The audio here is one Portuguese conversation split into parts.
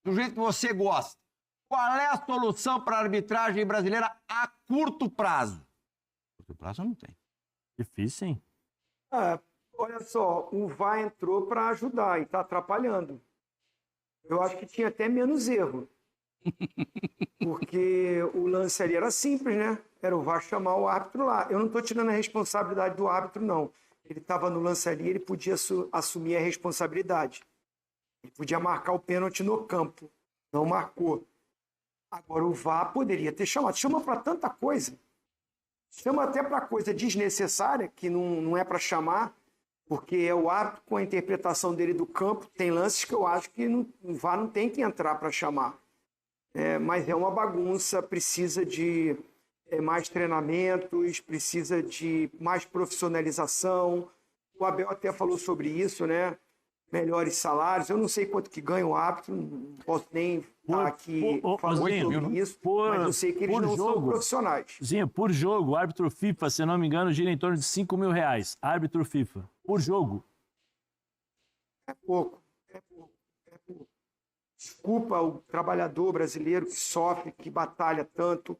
do jeito que você gosta. Qual é a solução para a arbitragem brasileira a curto prazo? Curto prazo não tem. Difícil, hein? Olha só, o VAR entrou para ajudar e está atrapalhando. Eu acho que tinha até menos erro. Porque o lance ali era simples, né? Era o VAR chamar o árbitro lá. Eu não estou tirando a responsabilidade do árbitro, não. Ele estava no lance ali, ele podia assumir a responsabilidade. Ele podia marcar o pênalti no campo. Não marcou. Agora o VAR poderia ter chamado. Chama para tanta coisa. Chama até para coisa desnecessária, que não é para chamar, porque é o árbitro com a interpretação dele do campo. Tem lances que eu acho que o VAR não tem que entrar para chamar. Mas é uma bagunça, precisa de mais treinamentos, precisa de mais profissionalização. O Abel até falou sobre isso, né? Melhores salários. Eu não sei quanto que ganha o árbitro, não posso nem estar aqui falando sobre isso, mas eu sei que eles não são profissionais. Zinho, por jogo, o árbitro FIFA, se não me engano, gira em torno de R$5.000. Árbitro FIFA. Por jogo. É pouco. Desculpa o trabalhador brasileiro que sofre, que batalha tanto.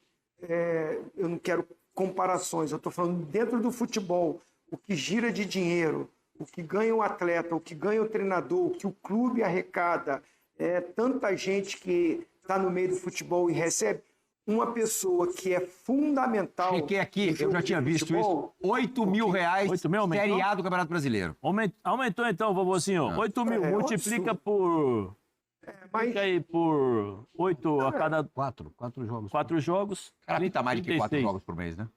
Eu não quero comparações, eu estou falando dentro do futebol, o que gira de dinheiro, o que ganha o atleta, o que ganha o treinador, o que o clube arrecada, tanta gente que está no meio do futebol e recebe. Uma pessoa que é fundamental. Chequei aqui, eu já tinha visto futebol, isso. R$8.000 Série A do Campeonato Brasileiro. Aumentou então, vovozinho. 8 mil, multiplica por. Fica aí por 8 a cada... 4 jogos. 4 jogos. O cara apita mais do que 4 jogos por mês, né?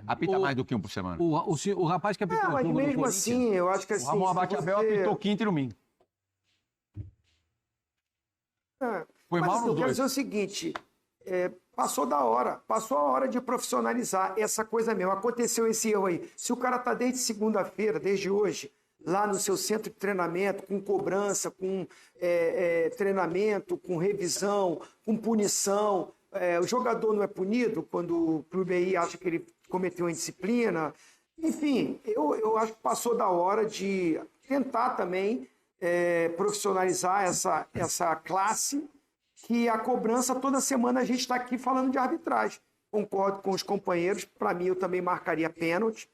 Apita mais do que um por semana. O rapaz que apitou mas mesmo assim, eu acho que assim... O Ramon Abate Abel apitou quinta e domingo. Foi mal nos dois. Eu quero dizer o seguinte, passou a hora de profissionalizar essa coisa mesmo. Aconteceu esse erro aí. Se o cara está desde segunda-feira, desde hoje, lá no seu centro de treinamento, com cobrança, com treinamento, com revisão, com punição. O jogador não é punido quando o clube aí acha que ele cometeu indisciplina. Enfim, eu acho que passou da hora de tentar também profissionalizar essa classe, que a cobrança toda semana a gente está aqui falando de arbitragem. Concordo com os companheiros, para mim eu também marcaria pênalti,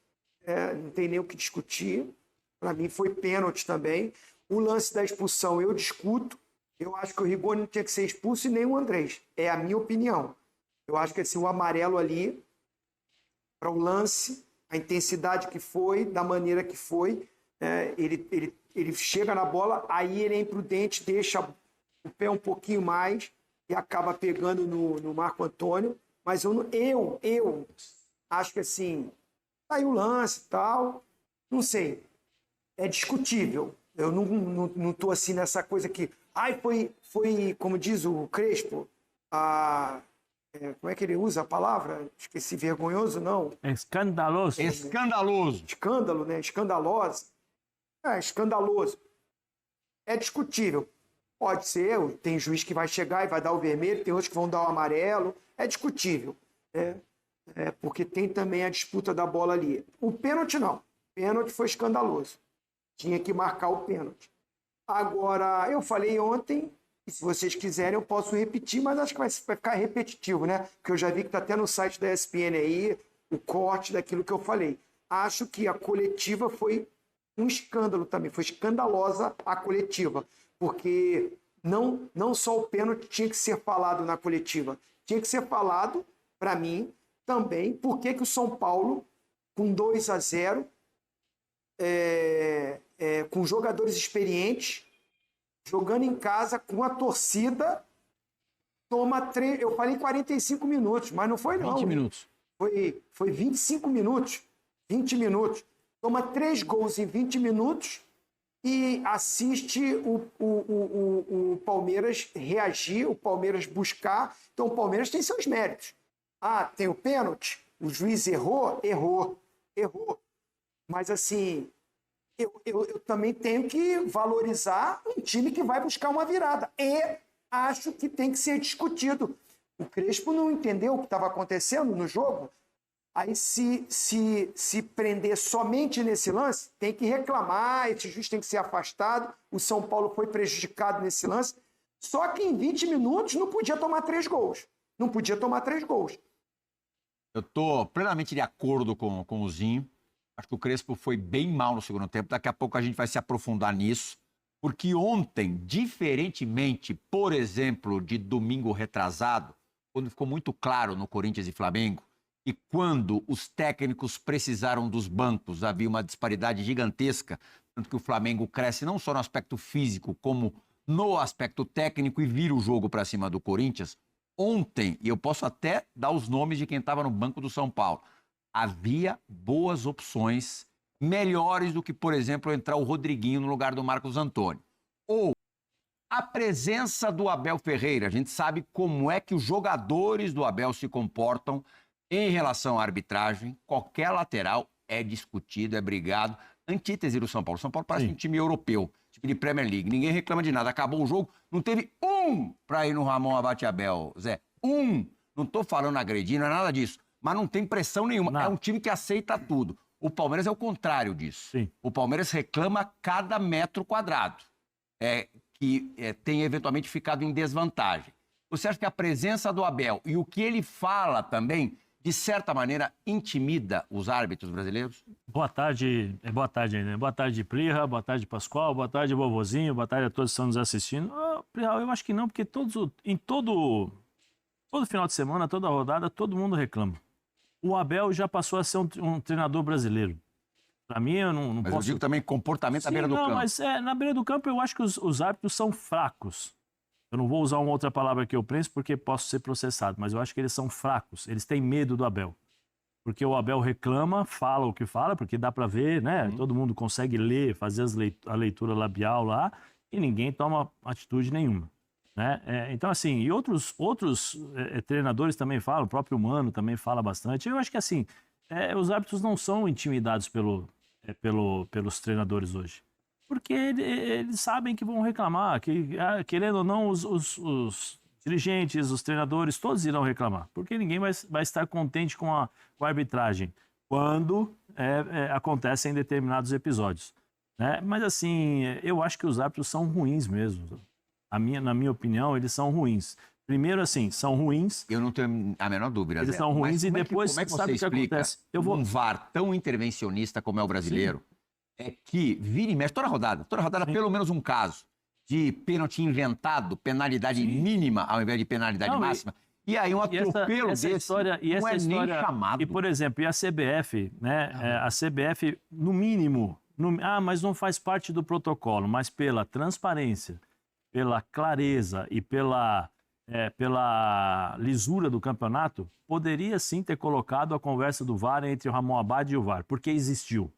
não tem nem o que discutir. Para mim foi pênalti também. O lance da expulsão eu discuto. Eu acho que o Rigoni não tinha que ser expulso e nem o Andrés. É a minha opinião. Eu acho que assim, o amarelo ali, para o lance, a intensidade que foi, da maneira que foi, ele chega na bola, aí ele é imprudente, deixa o pé um pouquinho mais e acaba pegando no Marco Antônio. Mas eu acho que assim, aí o lance e tal, não sei. É discutível. Eu não estou assim nessa coisa que... foi, como diz o Crespo, como é que ele usa a palavra? Esqueci, vergonhoso, não. Escandaloso. Escândalo, né? Escandalosa. Escandaloso. É discutível. Pode ser, tem juiz que vai chegar e vai dar o vermelho, tem outros que vão dar o amarelo. É discutível. Porque tem também a disputa da bola ali. O pênalti não. O pênalti foi escandaloso. Tinha que marcar o pênalti. Agora, eu falei ontem, e se vocês quiserem eu posso repetir, mas acho que vai ficar repetitivo, né? Porque eu já vi que está até no site da ESPN aí, o corte daquilo que eu falei. Acho que a coletiva foi um escândalo também, foi escandalosa a coletiva, porque não só o pênalti tinha que ser falado na coletiva, tinha que ser falado, para mim, também, por que o São Paulo, com 2-0, com jogadores experientes, jogando em casa, com a torcida, toma 3... Eu falei 45 minutos, mas não foi não. 20 minutos. Foi 25 minutos. 20 minutos. Toma 3 gols em 20 minutos e assiste o Palmeiras reagir, o Palmeiras buscar. Então o Palmeiras tem seus méritos. Tem o pênalti, o juiz errou. Mas assim, eu também tenho que valorizar um time que vai buscar uma virada. E acho que tem que ser discutido. O Crespo não entendeu o que estava acontecendo no jogo. Aí se prender somente nesse lance, tem que reclamar, esse juiz tem que ser afastado. O São Paulo foi prejudicado nesse lance. Só que em 20 minutos não podia tomar 3 gols. Não podia tomar 3 gols. Eu tô plenamente de acordo com o Zinho. Acho que o Crespo foi bem mal no segundo tempo. Daqui a pouco a gente vai se aprofundar nisso. Porque ontem, diferentemente, por exemplo, de domingo retrasado, quando ficou muito claro no Corinthians e Flamengo, e quando os técnicos precisaram dos bancos, havia uma disparidade gigantesca, tanto que o Flamengo cresce não só no aspecto físico, como no aspecto técnico e vira o jogo para cima do Corinthians. Ontem, e eu posso até dar os nomes de quem estava no banco do São Paulo, havia boas opções, melhores do que, por exemplo, entrar o Rodriguinho no lugar do Marcos Antônio. Ou a presença do Abel Ferreira. A gente sabe como é que os jogadores do Abel se comportam em relação à arbitragem. Qualquer lateral é discutido, é brigado. Antítese do São Paulo. São Paulo parece um time europeu, time de Premier League. Ninguém reclama de nada. Acabou o jogo, não teve para ir no Ramon Abate Abel, Zé. Não tô falando agredir, não é nada disso. Mas não tem pressão nenhuma. Não. É um time que aceita tudo. O Palmeiras é o contrário disso. Sim. O Palmeiras reclama cada metro quadrado, que tem eventualmente ficado em desvantagem. Você acha que a presença do Abel e o que ele fala também, de certa maneira, intimida os árbitros brasileiros? Boa tarde aí, né? Boa tarde, Plirra, boa tarde, Pascoal, boa tarde, vovozinho, boa tarde a todos que estão nos assistindo. Plirra, eu acho que não, porque em todo final de semana, toda rodada, todo mundo reclama. O Abel já passou a ser um treinador brasileiro. Para mim, eu não mas posso... eu digo também comportamento à beira do campo. Mas na beira do campo eu acho que os árbitros são fracos. Eu não vou usar uma outra palavra que eu penso porque posso ser processado, mas eu acho que eles são fracos. Eles têm medo do Abel. Porque o Abel reclama, fala o que fala, porque dá para ver, né? Todo mundo consegue ler, fazer a leitura labial lá e ninguém toma atitude nenhuma. Né? Então, assim, e outros treinadores também falam, o próprio Mano também fala bastante. Eu acho que, assim, os árbitros não são intimidados pelos treinadores hoje. Porque eles sabem que vão reclamar, que, querendo ou não, os dirigentes, os treinadores, todos irão reclamar. Porque ninguém vai estar contente com a arbitragem quando acontecem determinados episódios. Né? Mas, assim, eu acho que os árbitros são ruins mesmo. Na minha opinião, eles são ruins. Primeiro, assim, são ruins. Eu não tenho a menor dúvida. Eles são ruins e depois, como é que sabe o que acontece? Um VAR tão intervencionista como é o brasileiro, é que vira e mexe toda rodada pelo menos um caso de pênalti inventado, penalidade mínima ao invés de penalidade máxima. E aí um atropelo essa desse história, não é nem chamado. E, por exemplo, a CBF, né? A CBF, no mínimo, mas não faz parte do protocolo, mas pela transparência, pela clareza e pela lisura do campeonato, poderia sim ter colocado a conversa do VAR entre o Ramon Abad e o VAR, porque existiu.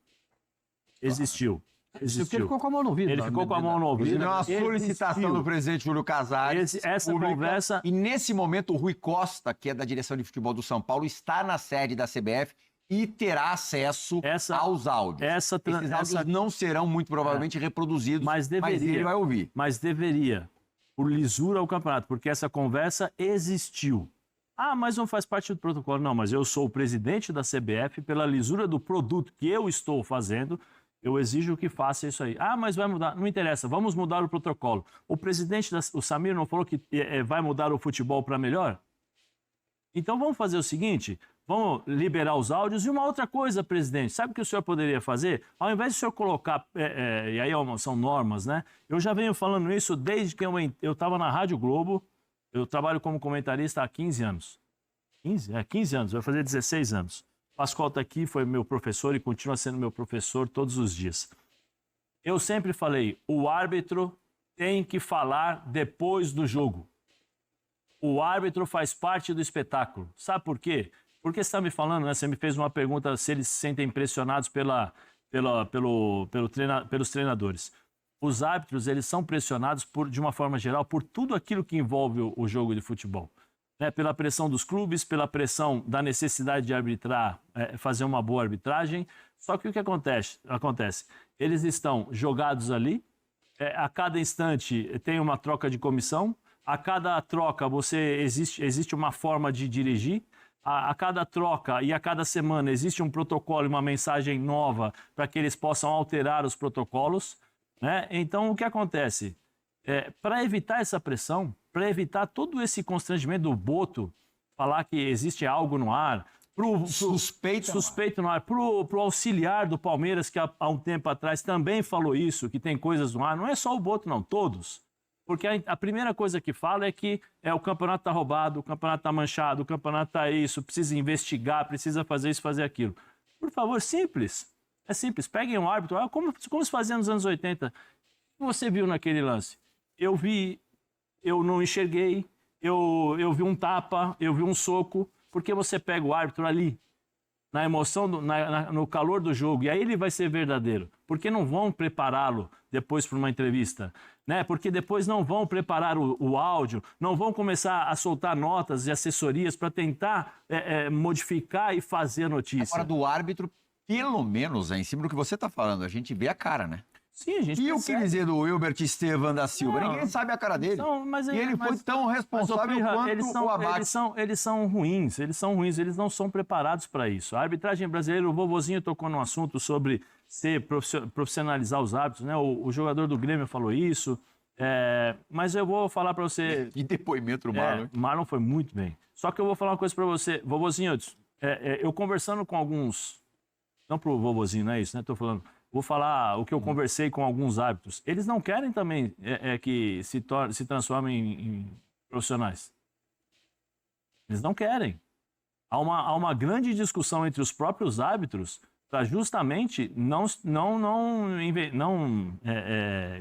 Porque ele ficou com a mão no ouvido. Ele ficou com a mão no ouvido. É uma solicitação do presidente Júlio Casares. Essa conversa... E nesse momento o Rui Costa, que é da direção de futebol do São Paulo, está na sede da CBF e terá acesso aos áudios. Esses áudios não serão muito provavelmente reproduzidos, mas ele vai ouvir. Mas deveria, por lisura ao campeonato, porque essa conversa existiu. Mas não faz parte do protocolo. Não, mas eu sou o presidente da CBF, pela lisura do produto que eu estou fazendo, eu exijo que faça isso aí. Mas vai mudar. Não interessa, vamos mudar o protocolo. O presidente, o Samir, não falou que vai mudar o futebol para melhor? Então vamos fazer o seguinte, vamos liberar os áudios. E uma outra coisa, presidente, sabe o que o senhor poderia fazer? Ao invés de o senhor colocar, e aí são normas, né? Eu já venho falando isso desde que eu estava na Rádio Globo. Eu trabalho como comentarista há 15 anos. 15 anos, vai fazer 16 anos. Pascoal está aqui, foi meu professor e continua sendo meu professor todos os dias. Eu sempre falei, o árbitro tem que falar depois do jogo. O árbitro faz parte do espetáculo. Sabe por quê? Porque você está me falando, né? Você me fez uma pergunta se eles se sentem pressionados pelos treinadores. Os árbitros, eles são pressionados, de uma forma geral, por tudo aquilo que envolve o jogo de futebol. Né? Pela pressão dos clubes, pela pressão da necessidade de arbitrar, fazer uma boa arbitragem. Só que o que acontece? Eles estão jogados ali, a cada instante tem uma troca de comissão, a cada troca existe uma forma de dirigir, a cada troca e a cada semana existe um protocolo e uma mensagem nova para que eles possam alterar os protocolos. Né? Então, o que acontece? para evitar essa pressão, para evitar todo esse constrangimento do Boto, falar que existe algo no ar, suspeito no ar, pro auxiliar do Palmeiras, que há um tempo atrás também falou isso, que tem coisas no ar, não é só o Boto, não, todos. Porque a primeira coisa que fala é que o campeonato está roubado, o campeonato está manchado, o campeonato está isso, precisa investigar, precisa fazer isso, fazer aquilo. Por favor, simples. É simples. Peguem um árbitro, como se fazia nos anos 80. O que você viu naquele lance? Eu vi, eu não enxerguei, eu vi um tapa, eu vi um soco. Porque você pega o árbitro ali, na emoção, no calor do jogo, e aí ele vai ser verdadeiro. Porque não vão prepará-lo depois para uma entrevista, né? Porque depois não vão preparar o áudio, não vão começar a soltar notas e assessorias para tentar modificar e fazer a notícia. Agora, do árbitro, pelo menos, em cima do que você está falando, a gente vê a cara, né? Sim, a gente E o que dizer do Wilbert Estevam da Silva? Não, Ninguém sabe a cara dele. E ele foi tão responsável quanto o Abate. Eles são ruins, eles não são preparados para isso. A arbitragem brasileira, o vovozinho tocou num assunto sobre profissionalizar os árbitros, né? O jogador do Grêmio falou isso, mas eu vou falar para você... Que depoimento do Marlon. Marlon foi muito bem. Só que eu vou falar uma coisa para você, vovozinho, eu conversando com alguns... Não pro vovozinho, não é isso, né? Tô falando... Vou falar o que eu conversei com alguns árbitros. Eles não querem também que se transformem em profissionais. Eles não querem. Há uma grande discussão entre os próprios árbitros para justamente não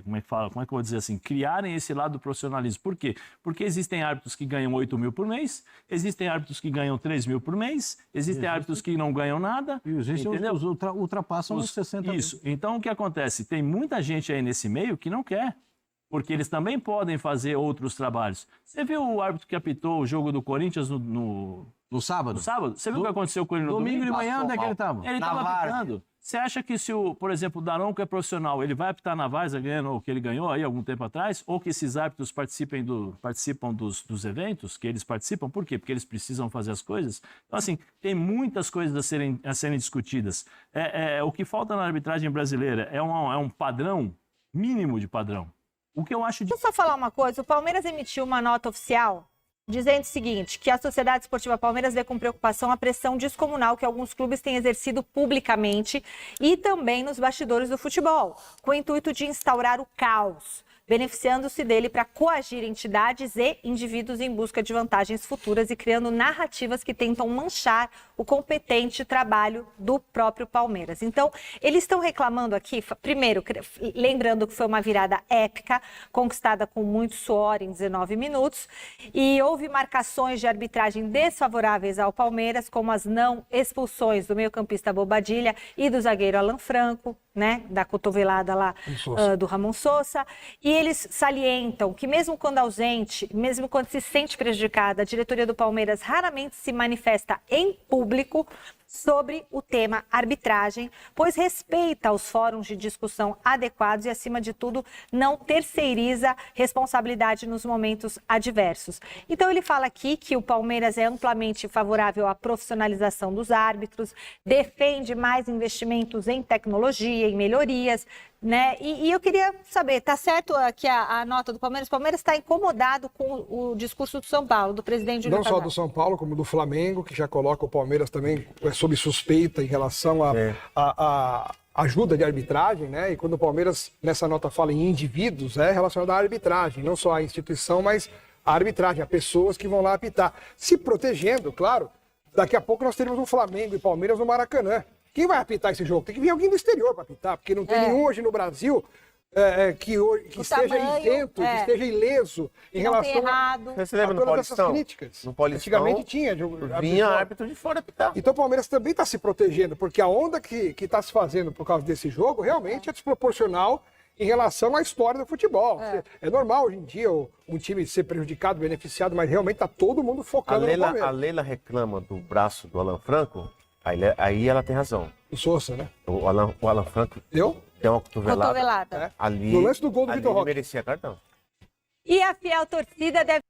como é que fala? Como é que eu vou dizer assim? Criarem esse lado do profissionalismo. Por quê? Porque existem árbitros que ganham 8 mil por mês, existem árbitros que ganham 3 mil por mês, existem árbitros que não ganham nada. E os ultrapassam os 60 mil. Isso. Então, o que acontece? Tem muita gente aí nesse meio que não quer. Porque eles também podem fazer outros trabalhos. Você viu o árbitro que apitou o jogo do Corinthians no sábado? No sábado? Você viu o que aconteceu com ele no domingo? Domingo de manhã, onde é que ele estava? Ele estava apitando. Você acha que se, por exemplo, o Daronco é profissional, ele vai apitar na Várzea ganhando o que ele ganhou aí algum tempo atrás? Ou que esses árbitros participam dos eventos que eles participam? Por quê? Porque eles precisam fazer as coisas. Então, assim, tem muitas coisas a serem discutidas. O que falta na arbitragem brasileira é um padrão mínimo de padrão. O que eu acho de... Deixa eu só falar uma coisa. O Palmeiras emitiu uma nota oficial dizendo o seguinte, que a Sociedade Esportiva Palmeiras vê com preocupação a pressão descomunal que alguns clubes têm exercido publicamente e também nos bastidores do futebol, com o intuito de instaurar o caos, beneficiando-se dele para coagir entidades e indivíduos em busca de vantagens futuras e criando narrativas que tentam manchar o competente trabalho do próprio Palmeiras. Então, eles estão reclamando aqui, primeiro, lembrando que foi uma virada épica, conquistada com muito suor em 19 minutos, e houve marcações de arbitragem desfavoráveis ao Palmeiras, como as não expulsões do meio-campista Bobadilha e do zagueiro Alan Franco, né, da cotovelada lá do Ramon Sosa, e eles salientam que mesmo quando ausente, mesmo quando se sente prejudicada, a diretoria do Palmeiras raramente se manifesta em público sobre o tema arbitragem, pois respeita os fóruns de discussão adequados e, acima de tudo, não terceiriza responsabilidade nos momentos adversos. Então, ele fala aqui que o Palmeiras é amplamente favorável à profissionalização dos árbitros, defende mais investimentos em tecnologia, em melhorias, né? E eu queria saber, tá certo aqui a nota do Palmeiras? O Palmeiras está incomodado com o discurso do São Paulo, do presidente Júlio Não só do São Paulo, como do Flamengo, que já coloca o Palmeiras também sob suspeita em relação à ajuda de arbitragem, né? E quando o Palmeiras, nessa nota, fala em indivíduos, é relacionado à arbitragem, não só à instituição, mas à arbitragem, a pessoas que vão lá apitar. Se protegendo, claro, daqui a pouco nós teremos um Flamengo e Palmeiras no Maracanã. Quem vai apitar esse jogo? Tem que vir alguém do exterior para apitar, porque não tem nenhum hoje no Brasil que esteja isento, que esteja ileso em relação Você lembra a todas essas críticas. No Paulistão, antigamente tinha. Vinha árbitro de fora apitar. Então o Palmeiras também está se protegendo, porque a onda que está se fazendo por causa desse jogo realmente é desproporcional em relação à história do futebol. É normal hoje em dia um time ser prejudicado, beneficiado, mas realmente está todo mundo focando no Palmeiras. A Leila reclama do braço do Alan Franco. Aí ela tem razão. O Sousa, né? O Alan Franco deu uma cotovelada. Ali, no lance do gol do Vitor Roque. Merecia cartão. E a fiel torcida deve...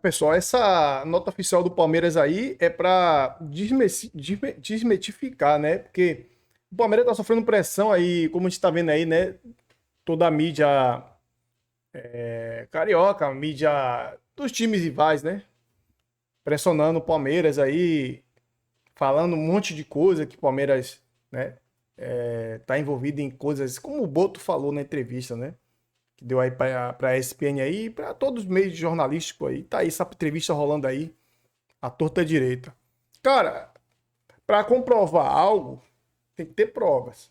Pessoal, essa nota oficial do Palmeiras aí é para desmitificar, né? Porque o Palmeiras tá sofrendo pressão aí, como a gente tá vendo aí, né? Toda a mídia carioca, mídia dos times rivais, né? Pressionando o Palmeiras aí, falando um monte de coisa que o Palmeiras, né, tá envolvido em coisas, como o Boto falou na entrevista, né? Que deu aí pra ESPN aí, e pra todos os meios jornalísticos aí. Tá aí essa entrevista rolando aí, à torta direita. Cara, pra comprovar algo, tem que ter provas.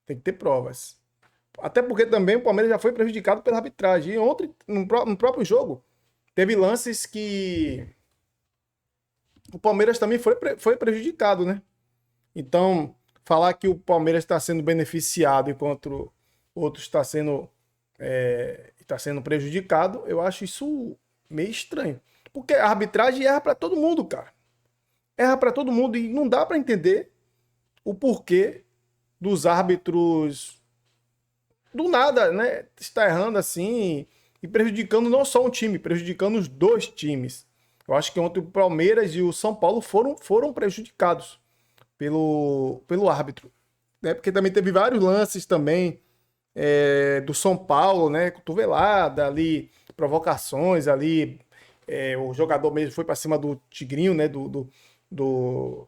Tem que ter provas. Até porque também o Palmeiras já foi prejudicado pela arbitragem. E ontem, no próprio jogo, teve lances que o Palmeiras também foi prejudicado, né? Então, falar que o Palmeiras está sendo beneficiado enquanto outros está sendo prejudicado, eu acho isso meio estranho. Porque a arbitragem erra para todo mundo, cara. Erra para todo mundo e não dá para entender o porquê dos árbitros do nada, né? Está errando assim e prejudicando não só um time, prejudicando os dois times. Eu acho que ontem o Palmeiras e o São Paulo foram prejudicados pelo árbitro, né? Porque também teve vários lances também do São Paulo, né? Cotovelada ali, provocações ali. O jogador mesmo foi para cima do Tigrinho, né? Do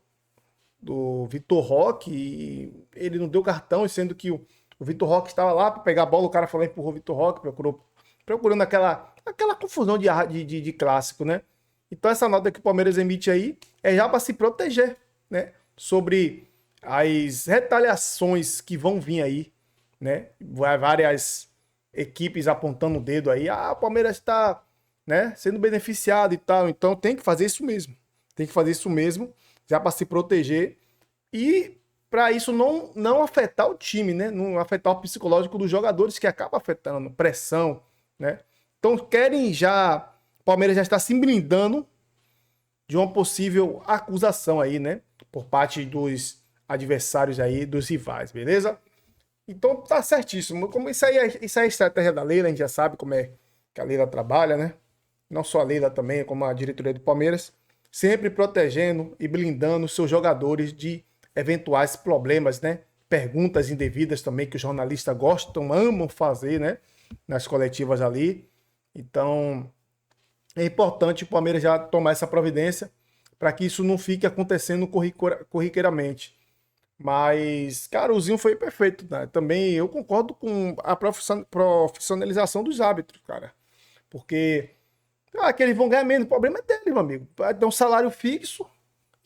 Vitor Roque, e ele não deu cartão, sendo que o Vitor Roque estava lá para pegar a bola, o cara falou, empurrou o Vitor Roque, procurando aquela confusão de clássico, né? Então essa nota que o Palmeiras emite aí é já para se proteger, né? Sobre as retaliações que vão vir aí, né? Várias equipes apontando o dedo aí, o Palmeiras está, né, sendo beneficiado e tal, então tem que fazer isso mesmo. Tem que fazer isso mesmo, já para se proteger e para isso não afetar o time, né? Não afetar o psicológico dos jogadores, que acaba afetando, pressão, né? Então o Palmeiras já está se blindando de uma possível acusação aí, né? Por parte dos adversários aí, dos rivais, beleza? Então tá certíssimo. Como isso aí é a estratégia da Leila, a gente já sabe como é que a Leila trabalha, né? Não só a Leila também, como a diretoria do Palmeiras, sempre protegendo e blindando seus jogadores de eventuais problemas, né? Perguntas indevidas também que os jornalistas gostam, amam fazer, né? Nas coletivas ali. Então, é importante o Palmeiras já tomar essa providência para que isso não fique acontecendo corriqueiramente. Mas, cara, o Zinho foi perfeito, né? Também eu concordo com a profissionalização dos árbitros, cara. Porque que eles vão ganhar menos, o problema é dele, meu amigo. Vai dar um salário fixo,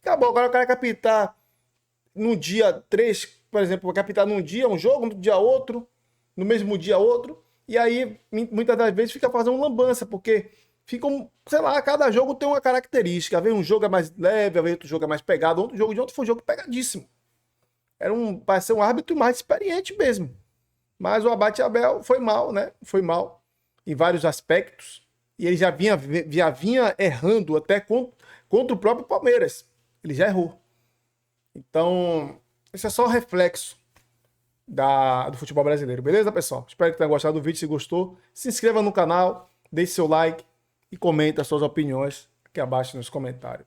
acabou. Agora o cara quer apitar no dia 3, por exemplo, vai apitar num dia um jogo, no dia outro, no mesmo dia outro, e aí muitas das vezes fica fazendo lambança, porque ficam, sei lá, cada jogo tem uma característica. Às vezes um jogo é mais leve, às vezes outro jogo é mais pegado. Outro jogo de ontem foi um jogo pegadíssimo. Vai ser um árbitro mais experiente mesmo. Mas o Abate Abel foi mal, né? Foi mal em vários aspectos. E ele já vinha errando até contra o próprio Palmeiras. Ele já errou. Então, esse é só um reflexo do futebol brasileiro. Beleza, pessoal? Espero que tenham gostado do vídeo. Se gostou, se inscreva no canal, deixe seu like e comenta as suas opiniões aqui abaixo nos comentários.